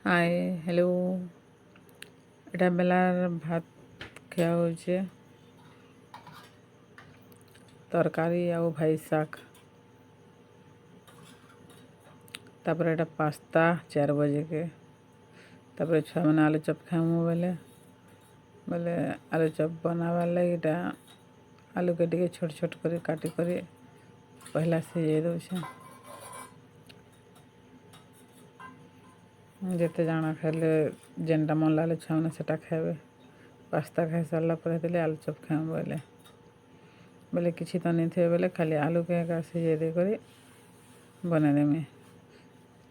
ହାଏ hello. ଏଇଟା ବେଲାର ଭାତ ଖିଆ ହଉଛେ, ତରକାରୀ ଆଉ ଭାଇ ଶାଗ। ତାପରେ ଏଇଟା ପାସ୍ତା 4 बजे। ତାପରେ ଛୁଆମାନେ ଆଲୁ ଚପ୍ ଖାଇମୁ ବୋଲେ ଆଲୁ ଚପ୍ ବନାବାର୍ ଲାଗି ଏଇଟା ଆଲୁକେ ଟିକେ ଛୋଟ ଛୋଟ କରି କାଟି କରି ପହଲା ସିଝେଇ ଦଉଛେ। ଯେତେ ଜାଣା ଖାଇଲେ ଯେନ୍ଟା ମନ ଲାଗଲେ ଛୁଆମାନେ ସେଟା ଖାଇବେ। ପାସ୍ତା ଖାଇ ସାରିଲା ପରେ ହେଲେ ଆଲୁ ଚପ୍ ଖାଇମୁ ବୋଲେ କିଛି ତ ନେଇଥିବେ ବୋଲେ ଖାଲି ଆଲୁକେ ଏକା ସିଝେଇ ଦେଇକରି ବନେଇଦେମି।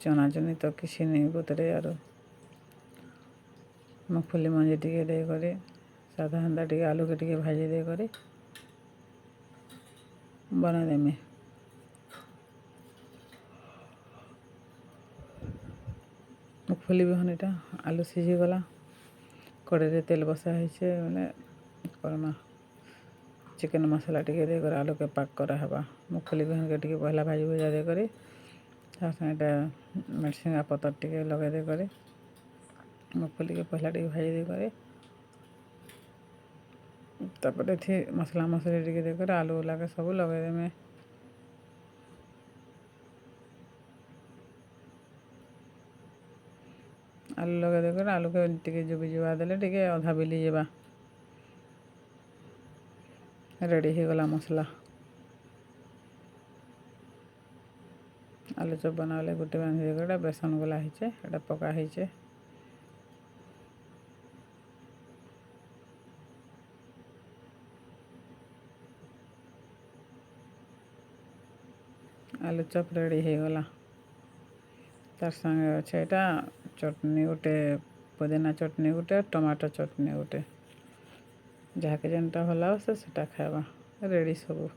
ଚନାଚୁନି ତ କିଛି ନେଇ ବୁତରେ ଆରୁ ମୁଗଫଲି ମଞ୍ଜି ଟିକେ ଦେଇକରି ସାଧା ହେନ୍ତା ଟିକେ ଆଲୁକେ ଟିକେ ଭାଜି ଦେଇକରି ବନେଇଦେମି। ମୁଗଫଲି ବିହନ ଏଇଟା ଆଲୁ ସିଝିଗଲା, କଡ଼େଇରେ ତେଲ ବସା ହେଇଛେ ବୋଲେ କର୍ମା। ଚିକେନ୍ ମସଲା ଟିକେ ଦେଇକରି ଆଲୁକେ ପାକ୍ କରାହେବା। ମୁଗଫଲି ବିହନକେ ଟିକେ ପହଲା ଭାଜି ଭୁଜା ଦେଇକରି ତାର୍ ସାଙ୍ଗେ ଏଇଟା ମିରସିଙ୍ଗା ପତର ଟିକେ ଲଗେଇ ଦେଇକରି ମୁଗଫଲିକେ ପହଲା ଟିକେ ଭାଜି ଦେଇକରି ତାପରେ ଏଥି ମସଲା ମସଲି ଟିକେ ଦେଇକରି ଆଲୁ ଉଲାକେ ସବୁ ଲଗେଇଦେମି। ଆଲୁ ଲଗେଇ ଦେଇକରି ଆଲୁକେ ଟିକେ ଜୁବି ଜୁବା ଦେଲେ ଟିକେ ଅଧା ବିଲି ଯିବା। ରେଡ଼ି ହେଇଗଲା ମସଲା। ଆଲୁ ଚପ୍ ବନାଲେ ଗୋଟେ ବାନ୍ଧି ଦେଇକରି ବେସନ ଗୋଲା ହେଇଛେ, ଏଇଟା ପକା ହେଇଛେ। ଆଲୁ ଚପ୍ ରେଡ଼ି ହେଇଗଲା। ତାର୍ ସାଙ୍ଗେ ଅଛେ ଏଇଟା ଚଟନି ଗୋଟେ, ପୁଦିନା ଚଟନି ଗୋଟେ, ଟମାଟୋ ଚଟନି ଗୋଟେ। ଯାହାକେ ଯେନ୍ଟା ଭଲ ଲାଗ୍ବା ସେଟା ଖାଇବା। ରେଡ଼ି ସବୁ।